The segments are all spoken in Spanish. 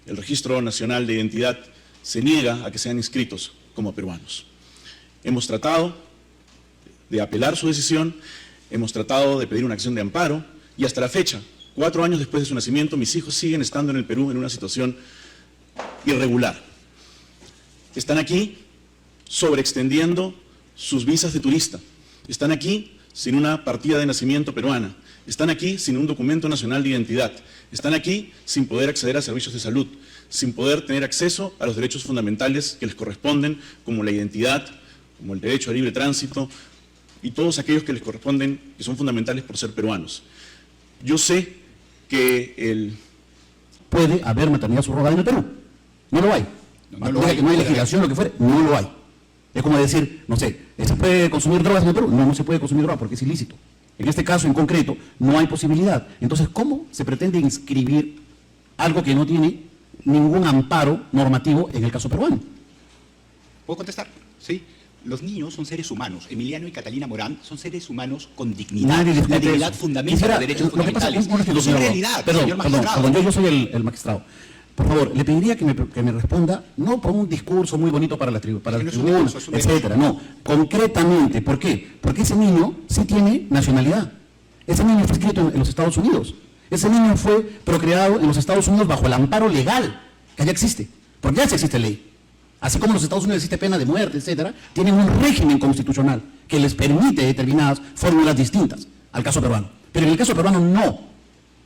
el Registro Nacional de Identidad se niega a que sean inscritos como peruanos. Hemos tratado de apelar su decisión, hemos tratado de pedir una acción de amparo y hasta la fecha, 4 años después de su nacimiento, mis hijos siguen estando en el Perú en una situación irregular. Están aquí sobreextendiendo sus visas de turista. Están aquí sin una partida de nacimiento peruana. Están aquí sin un documento nacional de identidad. Están aquí sin poder acceder a servicios de salud, sin poder tener acceso a los derechos fundamentales que les corresponden, como la identidad, como el derecho a libre tránsito y todos aquellos que les corresponden, que son fundamentales por ser peruanos. Yo sé que puede haber maternidad subrogada en el Perú. No lo hay. No lo hay. Que no hay legislación, lo que fuere, no lo hay. Es como decir, no sé, ¿se puede consumir drogas en el Perú? No, no se puede consumir drogas porque es ilícito. En este caso en concreto no hay posibilidad. Entonces, ¿cómo se pretende inscribir algo que no tiene ningún amparo normativo en el caso peruano? ¿Puedo contestar? Sí. Los niños son seres humanos. Emiliano y Catalina Morán son seres humanos con dignidad. La dignidad fundamenta los derechos fundamentales. Es una realidad, señor magistrado. Perdón, yo soy el magistrado. Por favor, le pediría que me responda, no por un discurso muy bonito para la tribuna, etcétera, no, concretamente. ¿Por qué? Porque ese niño sí tiene nacionalidad. Ese niño fue escrito en los Estados Unidos. Ese niño fue procreado en los Estados Unidos bajo el amparo legal que ya existe, porque ya existe ley. Así como en los Estados Unidos existe pena de muerte, etcétera, tienen un régimen constitucional que les permite determinadas fórmulas distintas al caso peruano. Pero en el caso peruano no.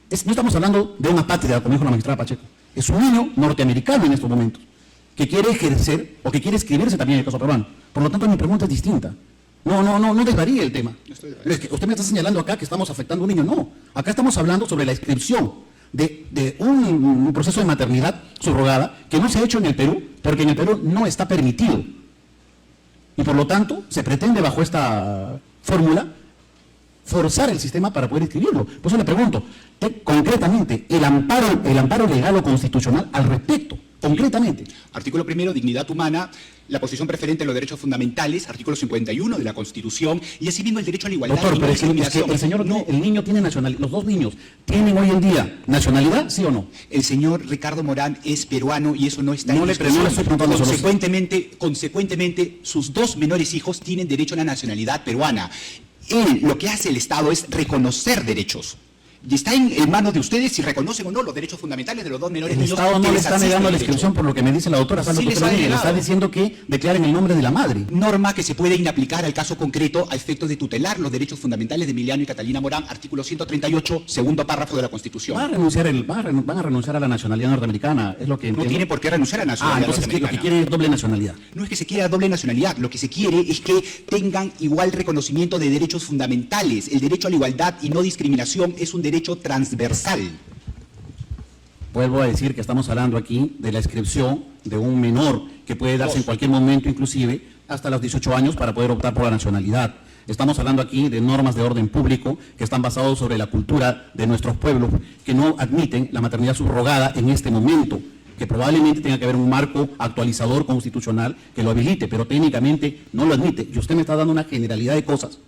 No estamos hablando de una patria, como dijo la magistrada Pacheco. Es un niño norteamericano en estos momentos, que quiere ejercer o que quiere inscribirse también en el caso peruano. Por lo tanto, mi pregunta es distinta. No desvaríe el tema. Es que usted me está señalando acá que estamos afectando a un niño. No, acá estamos hablando sobre la inscripción de un proceso de maternidad subrogada que no se ha hecho en el Perú, porque en el Perú no está permitido. Y por lo tanto, se pretende bajo esta fórmula forzar el sistema para poder inscribirlo. Por eso le pregunto, concretamente, el amparo legal o constitucional al respecto, concretamente. Artículo 1, dignidad humana, la posición preferente de los derechos fundamentales, artículo 51 de la Constitución, y asimismo el derecho a la igualdad. Doctor, pero es que el señor, no, el niño tiene nacionalidad, los dos niños tienen hoy en día nacionalidad, ¿sí o no? El señor Ricardo Morán es peruano y eso no está en discusión. No le estoy preguntando consecuentemente, sus dos menores hijos tienen derecho a la nacionalidad peruana. Lo que hace el Estado es reconocer derechos. Y está en manos de ustedes si reconocen o no los derechos fundamentales de los dos menores niños. El Estado no le está negando la inscripción por lo que me dice la doctora. Sí, le está diciendo que declaren el nombre de la madre. Norma que se puede inaplicar al caso concreto a efectos de tutelar los derechos fundamentales de Emiliano y Catalina Morán, artículo 138, segundo párrafo de la Constitución. Van a renunciar a la nacionalidad norteamericana, es lo que entiendo. No tiene por qué renunciar a la nacionalidad entonces lo que quiere es doble nacionalidad. No es que se quiera doble nacionalidad, lo que se quiere es que tengan igual reconocimiento de derechos fundamentales. El derecho a la igualdad y no discriminación es un derecho transversal. Vuelvo a decir que estamos hablando aquí de la inscripción de un menor que puede darse en cualquier momento, inclusive hasta los 18 años, para poder optar por la nacionalidad. Estamos hablando aquí de normas de orden público que están basadas sobre la cultura de nuestros pueblos, que no admiten la maternidad subrogada en este momento, que probablemente tenga que haber un marco actualizador constitucional que lo habilite, pero técnicamente no lo admite. Y usted me está dando una generalidad de cosas.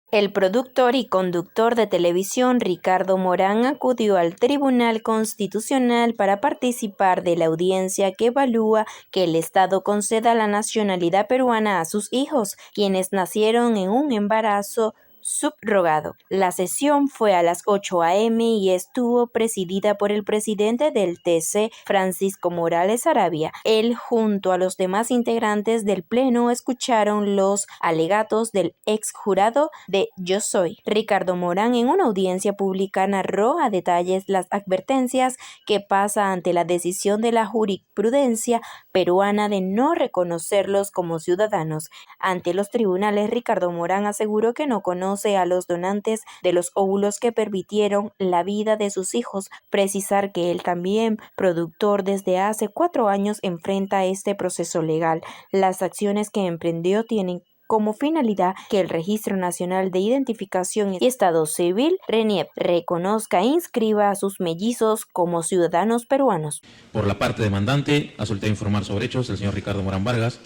El productor y conductor de televisión Ricardo Morán acudió al Tribunal Constitucional para participar de la audiencia que evalúa que el Estado conceda la nacionalidad peruana a sus hijos, quienes nacieron en un embarazo subrogado. La sesión fue a las 8 a.m. y estuvo presidida por el presidente del TC, Francisco Morales Arabia. Él, junto a los demás integrantes del Pleno, escucharon los alegatos del ex jurado de Yo Soy. Ricardo Morán, en una audiencia pública, narró a detalles las advertencias que pasa ante la decisión de la jurisprudencia peruana de no reconocerlos como ciudadanos. Ante los tribunales, Ricardo Morán aseguró que no conoce a los donantes de los óvulos que permitieron la vida de sus hijos. Precisar que él también, productor desde hace 4 años, enfrenta este proceso legal. Las acciones que emprendió tienen como finalidad que el Registro Nacional de Identificación y Estado Civil, RENIEC, reconozca e inscriba a sus mellizos como ciudadanos peruanos. Por la parte demandante, ha solicitado informar sobre hechos el señor Ricardo Morán Vargas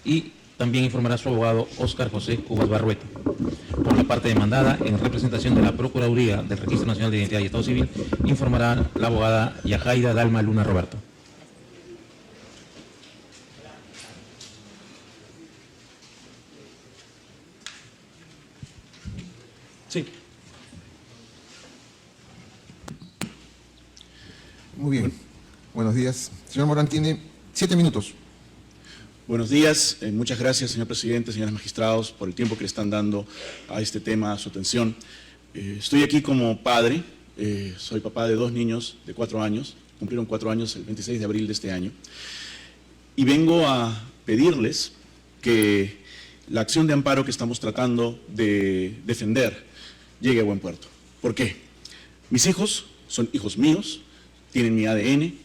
y también informará su abogado Óscar José Cubas Barrueta. Por la parte demandada, en representación de la Procuraduría del Registro Nacional de Identidad y Estado Civil, informará la abogada Yajaira Dalma Luna Roberto. Sí. Muy bien. Buenos días. Señor Morán, tiene 7 minutos. Buenos días. Muchas gracias, señor presidente, señores magistrados, por el tiempo que le están dando a este tema, a su atención. Estoy aquí como padre. Soy papá de 2 niños de 4 años. Cumplieron 4 años el 26 de abril de este año. Y vengo a pedirles que la acción de amparo que estamos tratando de defender llegue a buen puerto. ¿Por qué? Mis hijos son hijos míos, tienen mi ADN,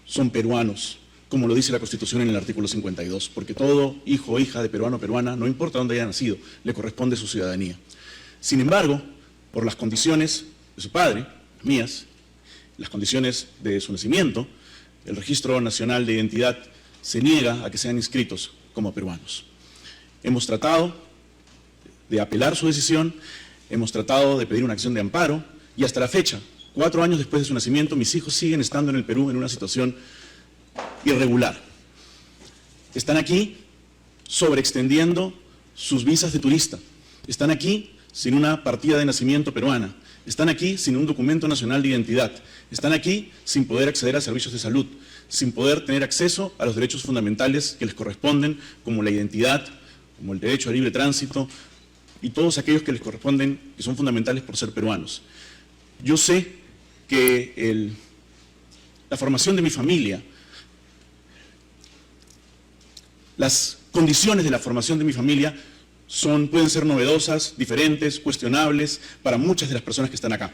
son peruanos, como lo dice la Constitución en el artículo 52, porque todo hijo o hija de peruano o peruana, no importa dónde haya nacido, le corresponde su ciudadanía. Sin embargo, por las condiciones de su padre, mías, las condiciones de su nacimiento, el Registro Nacional de Identidad se niega a que sean inscritos como peruanos. Hemos tratado de apelar su decisión, hemos tratado de pedir una acción de amparo y hasta la fecha, 4 años después de su nacimiento, mis hijos siguen estando en el Perú en una situación irregular. Están aquí sobreextendiendo sus visas de turista. Están aquí sin una partida de nacimiento peruana. Están aquí sin un documento nacional de identidad. Están aquí sin poder acceder a servicios de salud, sin poder tener acceso a los derechos fundamentales que les corresponden, como la identidad, como el derecho a libre tránsito, y todos aquellos que les corresponden, que son fundamentales por ser peruanos. Yo sé que la formación de mi familia, las condiciones de la formación de mi familia pueden ser novedosas, diferentes, cuestionables para muchas de las personas que están acá.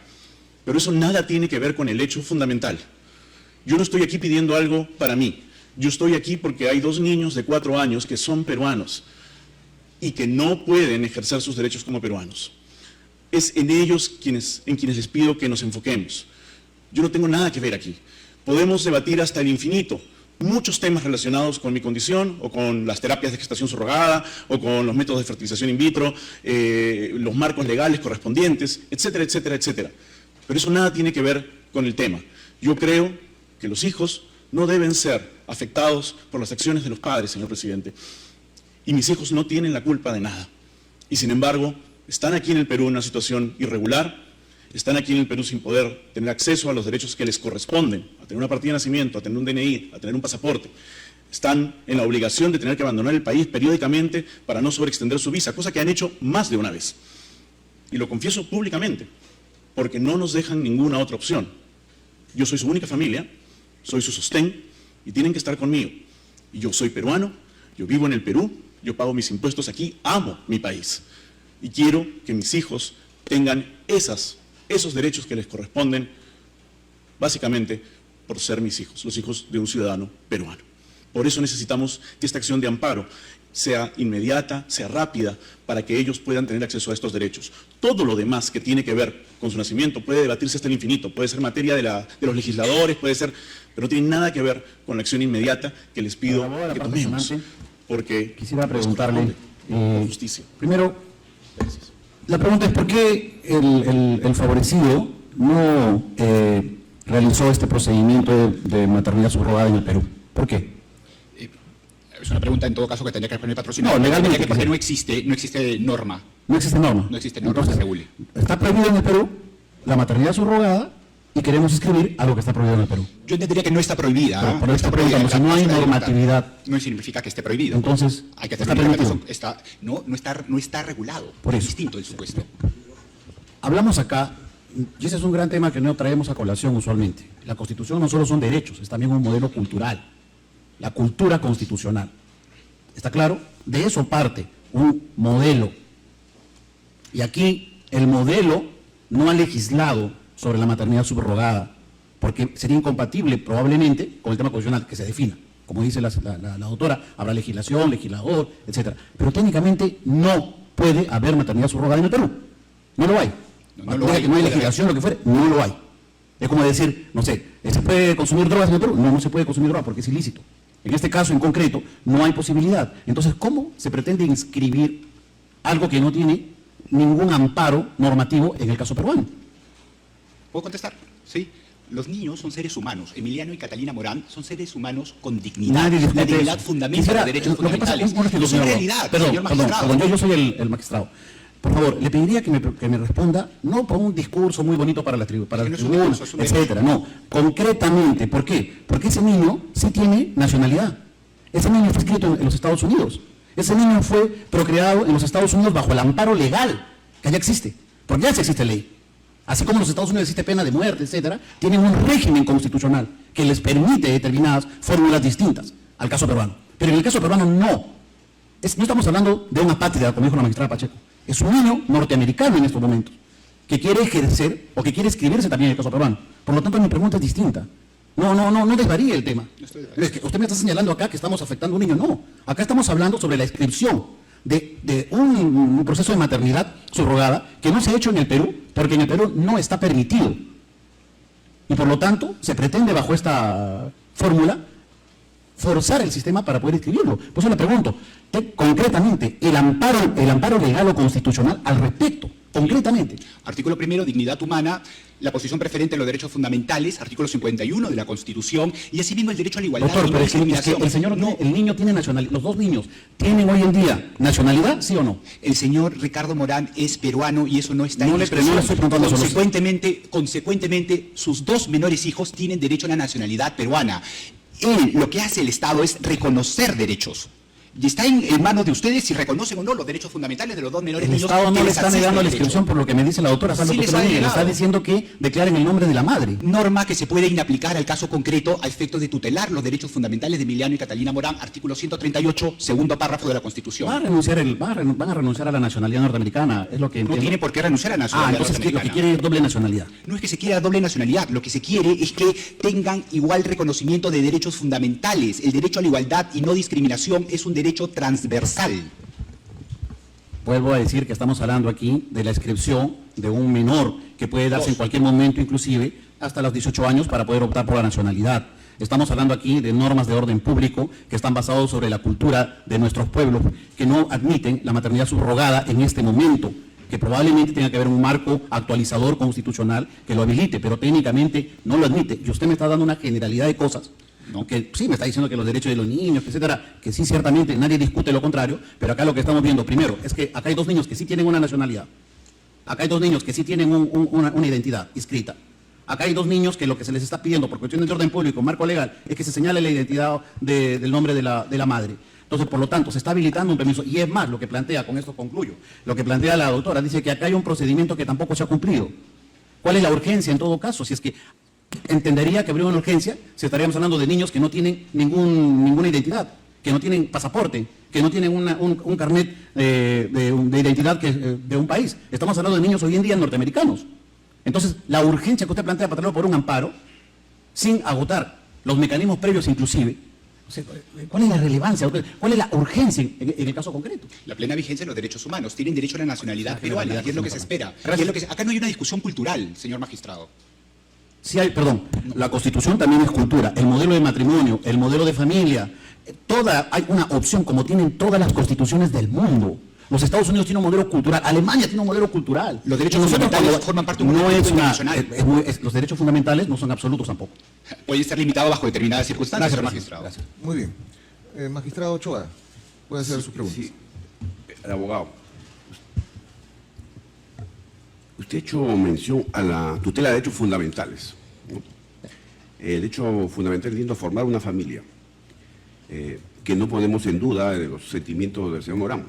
Pero eso nada tiene que ver con el hecho fundamental. Yo no estoy aquí pidiendo algo para mí. Yo estoy aquí porque hay 2 niños de 4 años que son peruanos y que no pueden ejercer sus derechos como peruanos. Es en ellos en quienes les pido que nos enfoquemos. Yo no tengo nada que ver aquí. Podemos debatir hasta el infinito muchos temas relacionados con mi condición, o con las terapias de gestación subrogada, o con los métodos de fertilización in vitro, los marcos legales correspondientes, etcétera, etcétera, etcétera. Pero eso nada tiene que ver con el tema. Yo creo que los hijos no deben ser afectados por las acciones de los padres, señor presidente. Y mis hijos no tienen la culpa de nada. Y sin embargo, están aquí en el Perú en una situación irregular, están aquí en el Perú sin poder tener acceso a los derechos que les corresponden, a tener una partida de nacimiento, a tener un DNI, a tener un pasaporte. Están en la obligación de tener que abandonar el país periódicamente para no sobreextender su visa, cosa que han hecho más de una vez. Y lo confieso públicamente, porque no nos dejan ninguna otra opción. Yo soy su única familia, soy su sostén, y tienen que estar conmigo. Y yo soy peruano, yo vivo en el Perú, yo pago mis impuestos aquí, amo mi país. Y quiero que mis hijos tengan esos derechos que les corresponden, básicamente por ser mis hijos, los hijos de un ciudadano peruano. Por eso necesitamos que esta acción de amparo sea inmediata, sea rápida, para que ellos puedan tener acceso a estos derechos. Todo lo demás que tiene que ver con su nacimiento puede debatirse hasta el infinito, puede ser materia de los legisladores, pero no tiene nada que ver con la acción inmediata que les pido que tomemos, porque quisiera preguntarle, justicia. Primero, la pregunta es ¿por qué el favorecido no realizó este procedimiento de maternidad subrogada en el Perú? ¿Por qué? Es una pregunta en todo caso que tendría que responder el patrocinador. No, legalmente, porque no existe norma. No existe norma. No existe norma Entonces, que regule. está prohibido en el Perú la maternidad subrogada y queremos escribir algo que está prohibido en el Perú. Yo entendería que no está prohibida. Pero por no eso está prohibida. preguntamos, si no hay normatividad. No significa que esté prohibido. Entonces, hay que ¿está tener permitido? No está regulado. Por eso. Es distinto el supuesto. Hablamos acá, y ese es un gran tema que no traemos a colación usualmente. La Constitución no solo son derechos, es también un modelo cultural. La cultura constitucional. ¿Está claro? De eso parte un modelo. Y aquí el modelo no ha legislado sobre la maternidad subrogada, porque sería incompatible probablemente con el tema constitucional que se defina. Como dice la doctora, habrá legislación, legislador, etcétera. Pero técnicamente no puede haber maternidad subrogada en el Perú. No lo hay. No hay legislación, lo que fuere, no lo hay. Es como decir, no sé, ¿se puede consumir drogas en el Perú? No, no se puede consumir drogas porque es ilícito. En este caso en concreto no hay posibilidad. Entonces, ¿cómo se pretende inscribir algo que no tiene ningún amparo normativo en el caso peruano? ¿Puedo contestar? Sí. Los niños son seres humanos. Emiliano y Catalina Morán son seres humanos con dignidad. Nadie discute La dignidad eso. fundamenta Quisiera- los derechos lo que pasa es fundamentales. que Es una realidad, señor magistrado. Perdón, yo soy el magistrado. Por favor, le pediría que me responda, no por un discurso muy bonito para la Que no es un tribuna, discurso, es un etcétera, no, concretamente. ¿Por qué? Porque ese niño sí tiene nacionalidad. Ese niño fue escrito en los Estados Unidos. Ese niño fue procreado en los Estados Unidos bajo el amparo legal, que ya existe, porque ya existe ley. Así como en los Estados Unidos existe pena de muerte, etcétera, tienen un régimen constitucional que les permite determinadas fórmulas distintas al caso peruano. Pero en el caso peruano no. No estamos hablando de una apátrida, como dijo la magistrada Pacheco. Es un niño norteamericano en estos momentos, que quiere ejercer o que quiere escribirse también en el caso peruano. Por lo tanto, mi pregunta es distinta. No desvaríe el tema. Es que usted me está señalando acá que estamos afectando a un niño. No, acá estamos hablando sobre la inscripción de un proceso de maternidad subrogada que no se ha hecho en el Perú, porque en el Perú no está permitido. Y por lo tanto, se pretende bajo esta fórmula forzar el sistema para poder inscribirlo. Por eso le pregunto, concretamente, el amparo legal o constitucional al respecto, concretamente. Artículo 1, dignidad humana, la posición preferente de los derechos fundamentales, artículo 51 de la Constitución, y asimismo el derecho a la igualdad Doctor, y no pero es que discriminación. el niño tiene nacionalidad, los dos niños tienen hoy en día nacionalidad, ¿sí o no? El señor Ricardo Morán es peruano y eso no está No en le discusión. estoy preguntando solo eso. Consecuentemente, sus dos menores hijos tienen derecho a la nacionalidad peruana. Lo que hace el Estado es reconocer derechos. Y está en manos de ustedes si reconocen o no los derechos fundamentales de los dos menores El niños. Estado no que le les está asiste negando el la derecho. inscripción por lo que me dice la doctora Santos Sí les Cotelo ha Miguel, le está negado. diciendo que declaren el nombre de la madre. Norma que se puede inaplicar al caso concreto a efectos de tutelar los derechos fundamentales de Emiliano y Catalina Morán, artículo 138, segundo párrafo de la Constitución. Van a renunciar a la nacionalidad norteamericana, es lo que No entiendo. tiene por qué renunciar a la nacionalidad Entonces lo que norteamericana. quiere es doble nacionalidad. No es que se quiera doble nacionalidad, lo que se quiere es que tengan igual reconocimiento de derechos fundamentales. El derecho a la igualdad y no discriminación es un derecho transversal. Vuelvo a decir que estamos hablando aquí de la inscripción de un menor que puede darse en cualquier momento, inclusive hasta los 18 años, para poder optar por la nacionalidad. Estamos hablando aquí de normas de orden público que están basadas sobre la cultura de nuestros pueblos, que no admiten la maternidad subrogada en este momento, que probablemente tenga que haber un marco actualizador constitucional que lo habilite, pero técnicamente no lo admite. Y usted me está dando una generalidad de cosas. ¿No? Que sí me está diciendo que los derechos de los niños, etcétera, que sí, ciertamente nadie discute lo contrario, pero acá lo que estamos viendo primero es que acá hay dos niños que sí tienen una nacionalidad, acá hay dos niños que sí tienen una identidad inscrita, acá hay dos niños que lo que se les está pidiendo por cuestiones de orden público, marco legal, es que se señale la identidad del nombre de la madre. Entonces, por lo tanto, se está habilitando un permiso, y es más, lo que plantea, con esto concluyo, lo que plantea la doctora, dice que acá hay un procedimiento que tampoco se ha cumplido. ¿Cuál es la urgencia en todo caso? Si es que entendería que habría una urgencia si estaríamos hablando de niños que no tienen ninguna identidad, que no tienen pasaporte, que no tienen un carnet de identidad de un país. Estamos hablando de niños hoy en día norteamericanos. Entonces, la urgencia que usted plantea para traerlo por un amparo, sin agotar los mecanismos previos inclusive, o sea, ¿cuál es la relevancia? ¿Cuál es la urgencia en el caso concreto? La plena vigencia de los derechos humanos. Tienen derecho a la nacionalidad peruana, y es lo que se espera. Gracias. Y es lo que acá no hay una discusión cultural, señor magistrado. Sí hay, perdón, la Constitución también es cultura, el modelo de matrimonio, el modelo de familia, hay una opción como tienen todas las constituciones del mundo. Los Estados Unidos tienen un modelo cultural, Alemania tiene un modelo cultural. Los derechos Nosotros fundamentales forman parte de un no modelo es una, internacional. los derechos fundamentales no son absolutos tampoco. Puede ser limitado bajo determinadas circunstancias, señor Gracias, magistrado. gracias. Muy bien. Magistrado Ochoa, puede hacer sus preguntas. Sí, el abogado. Usted ha hecho mención a la tutela de derechos fundamentales, ¿no? El derecho fundamental es lindo formar una familia, que no ponemos en duda de los sentimientos del señor Morán.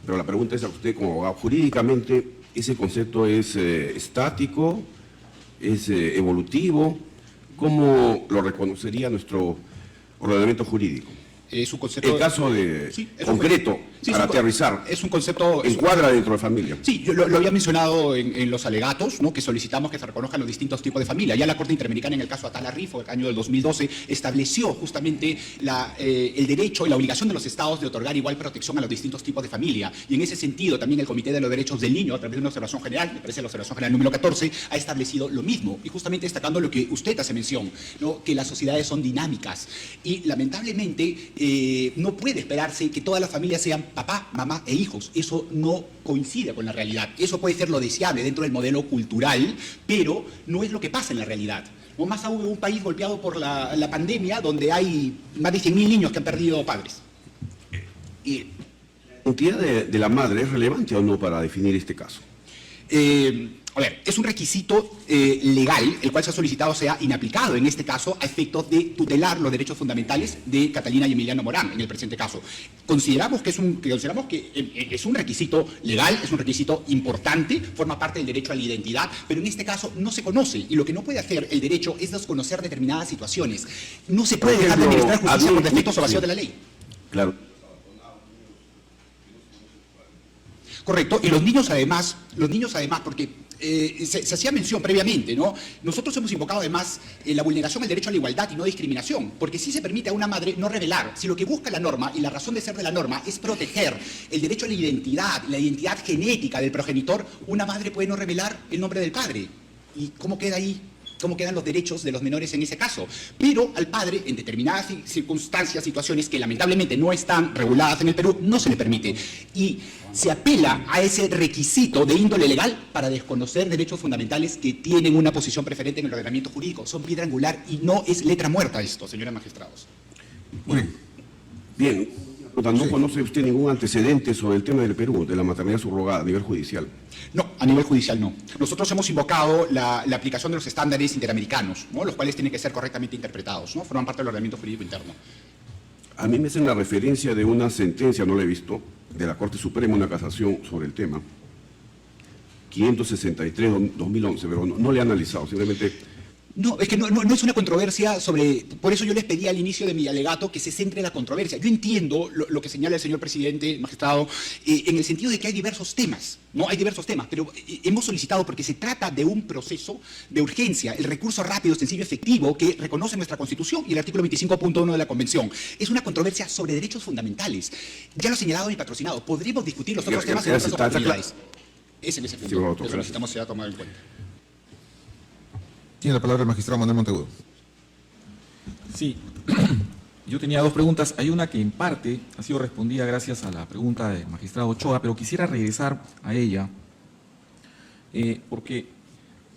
Pero la pregunta es a usted como abogado, jurídicamente, ¿ese concepto es estático, es evolutivo? ¿Cómo lo reconocería nuestro ordenamiento jurídico? Es un concepto... El caso de Sí, es un concreto Sí, para aterrizar. Es un concepto... Encuadra dentro de familia. Sí, yo lo había mencionado en los alegatos, ¿no? Que solicitamos que se reconozcan los distintos tipos de familia. Ya la Corte Interamericana, en el caso Atala Rifo, el año del 2012, estableció justamente el derecho y la obligación de los estados de otorgar igual protección a los distintos tipos de familia. Y en ese sentido, también el Comité de los Derechos del Niño, a través de una observación general, me parece la observación general número 14, ha establecido lo mismo. Y justamente destacando lo que usted hace mención, ¿no? Que las sociedades son dinámicas. Y lamentablemente no puede esperarse que todas las familias sean papá, mamá e hijos. Eso no coincide con la realidad. Eso puede ser lo deseable dentro del modelo cultural, pero no es lo que pasa en la realidad. O más aún en un país golpeado por la pandemia, donde hay más de 100.000 niños que han perdido padres. ¿Y la identidad de la madre es relevante o no para definir este caso? A ver, es un requisito legal, el cual se ha solicitado sea inaplicado en este caso a efectos de tutelar los derechos fundamentales de Catalina y Emiliano Morán en el presente caso. Consideramos que es un requisito legal, es un requisito importante, forma parte del derecho a la identidad, pero en este caso no se conoce y lo que no puede hacer el derecho es desconocer determinadas situaciones. No se puede dejar de administrar justicia por defectos o vacío de la ley. Claro. Correcto, y los niños además, porque se hacía mención previamente, ¿no? Nosotros hemos invocado además la vulneración del derecho a la igualdad y no discriminación, porque sí se permite a una madre no revelar. Si lo que busca la norma y la razón de ser de la norma es proteger el derecho a la identidad genética del progenitor, una madre puede no revelar el nombre del padre. ¿Y cómo queda ahí? ¿Cómo quedan los derechos de los menores en ese caso? Pero al padre, en determinadas circunstancias, situaciones que lamentablemente no están reguladas en el Perú, no se le permite. Y se apela a ese requisito de índole legal para desconocer derechos fundamentales que tienen una posición preferente en el ordenamiento jurídico. Son piedra angular y no es letra muerta esto, señores magistrados. Bien. ¿No conoce usted ningún antecedente sobre el tema del Perú, de la maternidad subrogada a nivel judicial? No, a nivel judicial no. Nosotros hemos invocado la aplicación de los estándares interamericanos, ¿no? Los cuales tienen que ser correctamente interpretados, ¿no? Forman parte del ordenamiento jurídico interno. A mí me hacen la referencia de una sentencia, no la he visto, de la Corte Suprema, una casación sobre el tema, 563-2011, pero no le he analizado, simplemente... No, es que no es una controversia sobre... Por eso yo les pedí al inicio de mi alegato que se centre la controversia. Yo entiendo lo que señala el señor presidente, el magistrado, en el sentido de que hay diversos temas, ¿no? Hay diversos temas, pero hemos solicitado, porque se trata de un proceso de urgencia, el recurso rápido, sencillo, efectivo, que reconoce nuestra Constitución y el artículo 25.1 de la Convención. Es una controversia sobre derechos fundamentales. Ya lo ha señalado mi patrocinado. Podríamos discutir los otros temas en otras oportunidades. Es en ese punto que solicitamos sea tomado en cuenta. Tiene la palabra el magistrado Manuel Monteagudo. Sí, yo tenía dos preguntas. Hay una que en parte ha sido respondida gracias a la pregunta del magistrado Ochoa, pero quisiera regresar a ella, porque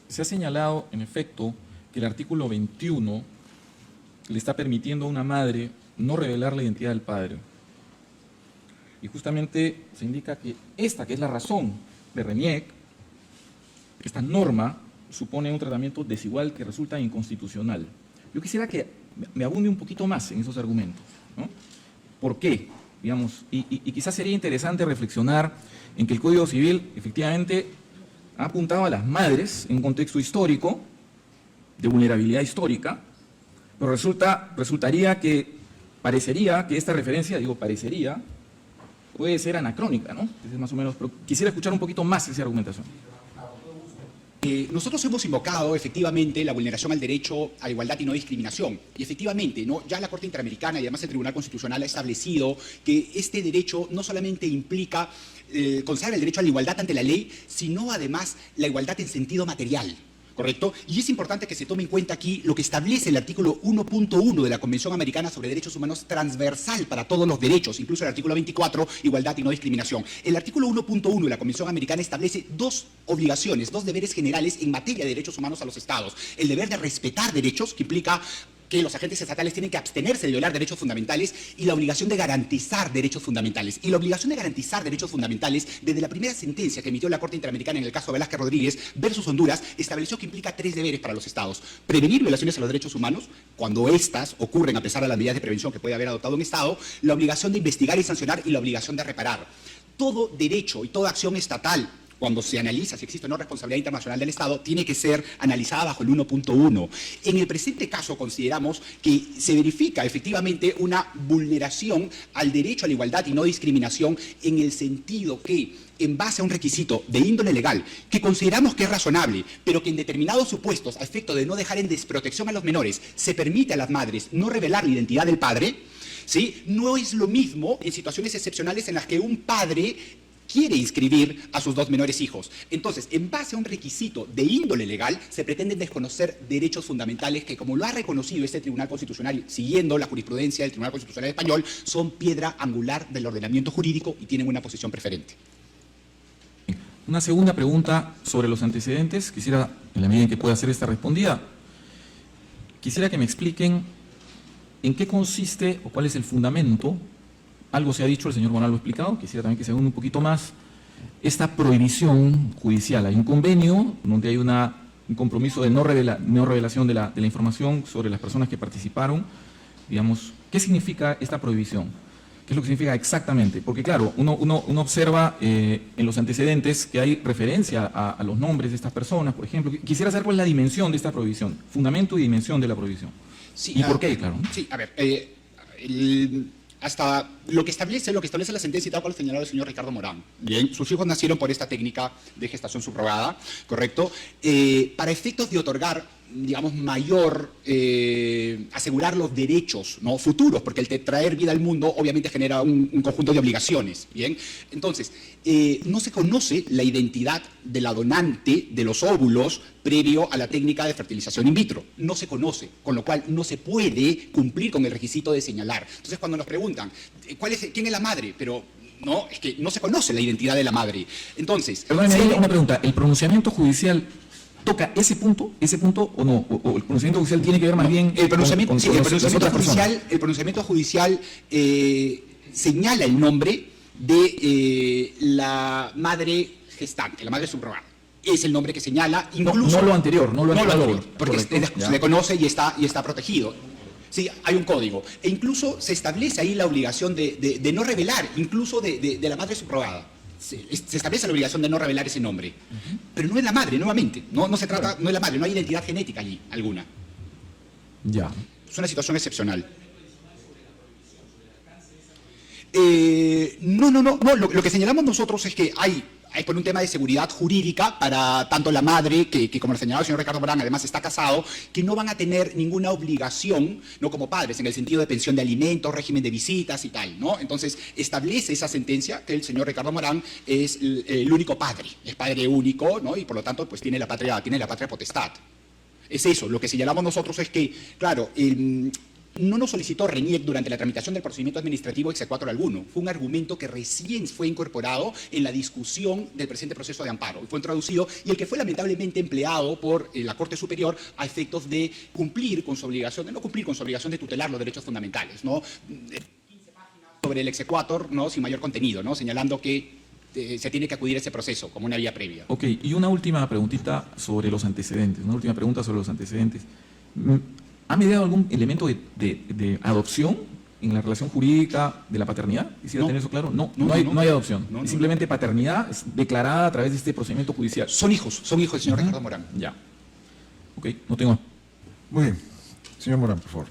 se ha señalado, en efecto, que el artículo 21 le está permitiendo a una madre no revelar la identidad del padre. Y justamente se indica que esta, que es la razón de RENIEC, esta norma, supone un tratamiento desigual que resulta inconstitucional. Yo quisiera que me abunde un poquito más en esos argumentos, ¿no? ¿Por qué? Digamos, y quizás sería interesante reflexionar en que el Código Civil efectivamente ha apuntado a las madres en un contexto histórico, de vulnerabilidad histórica, pero parecería que esta referencia, parecería, puede ser anacrónica, ¿no? Es más o menos, pero quisiera escuchar un poquito más esa argumentación. Nosotros hemos invocado efectivamente la vulneración al derecho a igualdad y no discriminación. Y efectivamente, ¿no? Ya la Corte Interamericana y además el Tribunal Constitucional ha establecido que este derecho no solamente implica consagra el derecho a la igualdad ante la ley, sino además la igualdad en sentido material. ¿Correcto? Y es importante que se tome en cuenta aquí lo que establece el artículo 1.1 de la Convención Americana sobre Derechos Humanos, transversal para todos los derechos, incluso el artículo 24, igualdad y no discriminación. El artículo 1.1 de la Convención Americana establece dos obligaciones, dos deberes generales en materia de derechos humanos a los estados. El deber de respetar derechos, que implica que los agentes estatales tienen que abstenerse de violar derechos fundamentales, y la obligación de garantizar derechos fundamentales. Y la obligación de garantizar derechos fundamentales, desde la primera sentencia que emitió la Corte Interamericana en el caso de Velázquez Rodríguez versus Honduras, estableció que implica tres deberes para los estados: prevenir violaciones a los derechos humanos, cuando éstas ocurren a pesar de las medidas de prevención que puede haber adoptado un estado; la obligación de investigar y sancionar, y la obligación de reparar. Todo derecho y toda acción estatal cuando se analiza si existe o no responsabilidad internacional del Estado, tiene que ser analizada bajo el 1.1. En el presente caso consideramos que se verifica efectivamente una vulneración al derecho a la igualdad y no discriminación, en el sentido que, en base a un requisito de índole legal que consideramos que es razonable, pero que en determinados supuestos, a efecto de no dejar en desprotección a los menores, se permite a las madres no revelar la identidad del padre, ¿sí? No es lo mismo en situaciones excepcionales en las que un padre quiere inscribir a sus 2 menores hijos. Entonces, en base a un requisito de índole legal, se pretenden desconocer derechos fundamentales que, como lo ha reconocido este Tribunal Constitucional, siguiendo la jurisprudencia del Tribunal Constitucional Español, son piedra angular del ordenamiento jurídico y tienen una posición preferente. Una segunda pregunta sobre los antecedentes. Quisiera, en la medida en que pueda ser esta respondida, quisiera que me expliquen en qué consiste o cuál es el fundamento. Algo se ha dicho, el señor Morán lo ha explicado, quisiera también que se haga un poquito más, esta prohibición judicial. Hay un convenio donde hay un compromiso de no revelación de la información sobre las personas que participaron. Digamos, ¿qué significa esta prohibición? ¿Qué es lo que significa exactamente? Porque claro, uno observa en los antecedentes que hay referencia a los nombres de estas personas, por ejemplo. Quisiera saber cuál es la dimensión de esta prohibición, fundamento y dimensión de la prohibición. Sí, ¿Y por qué, claro? Sí, a ver, hasta lo que establece la sentencia y tal cual señalado el señor Ricardo Morán. Bien, sus hijos nacieron por esta técnica de gestación subrogada, ¿correcto? Para efectos de otorgar, digamos, mayor, asegurar los derechos, ¿no?, futuros, porque el traer vida al mundo obviamente genera un conjunto de obligaciones, ¿bien? Entonces, no se conoce la identidad de la donante de los óvulos previo a la técnica de fertilización in vitro. No se conoce, con lo cual no se puede cumplir con el requisito de señalar. Entonces, cuando nos preguntan, ¿quién es la madre? Pero no, es que no se conoce la identidad de la madre. Entonces, Perdóname, una pregunta. ¿El pronunciamiento judicial toca ese punto o no? ¿O el pronunciamiento judicial tiene que ver más bien el pronunciamiento, con sí, el las pronunciamiento otras judicial, personas? el pronunciamiento judicial señala el nombre de la madre gestante, la madre subrogada. Es el nombre que señala, incluso... No lo anterior, no lo anterior. porque Correcto, se le conoce y está protegido. Sí, hay un código. E incluso se establece ahí la obligación de no revelar, incluso de la madre subrogada. Se establece la obligación de no revelar ese nombre. Pero no es la madre, nuevamente. No se trata, no es la madre, no hay identidad genética allí, alguna. Ya. Es una situación excepcional. No. Lo que señalamos nosotros es que hay por un tema de seguridad jurídica para tanto la madre, que como lo señalaba el señor Ricardo Morán, además está casado, que no van a tener ninguna obligación, no como padres, en el sentido de pensión de alimentos, régimen de visitas y tal, ¿no? Entonces, establece esa sentencia que el señor Ricardo Morán es el único padre, es padre único, ¿no? Y por lo tanto, pues tiene la patria potestad. Es eso, lo que señalamos nosotros es que, claro, no nos solicitó RENIEC durante la tramitación del procedimiento administrativo exequatur alguno. Fue un argumento que recién fue incorporado en la discusión del presente proceso de amparo. Fue introducido y el que fue lamentablemente empleado por la Corte Superior a efectos de cumplir con su obligación, de no cumplir con su obligación de tutelar los derechos fundamentales, ¿no? 15 páginas sobre el exequatur, ¿no?, sin mayor contenido, ¿no?, señalando que se tiene que acudir a ese proceso como una vía previa. Ok, y una última preguntita sobre los antecedentes. Una última pregunta sobre los antecedentes. ¿Ha mediado algún elemento de adopción en la relación jurídica de la paternidad? Quisiera tener eso claro. No hay adopción. Es simplemente paternidad declarada a través de este procedimiento judicial. Son hijos del señor Ricardo Morán. Ya. Ok, no tengo. Muy bien. Señor Morán, por favor.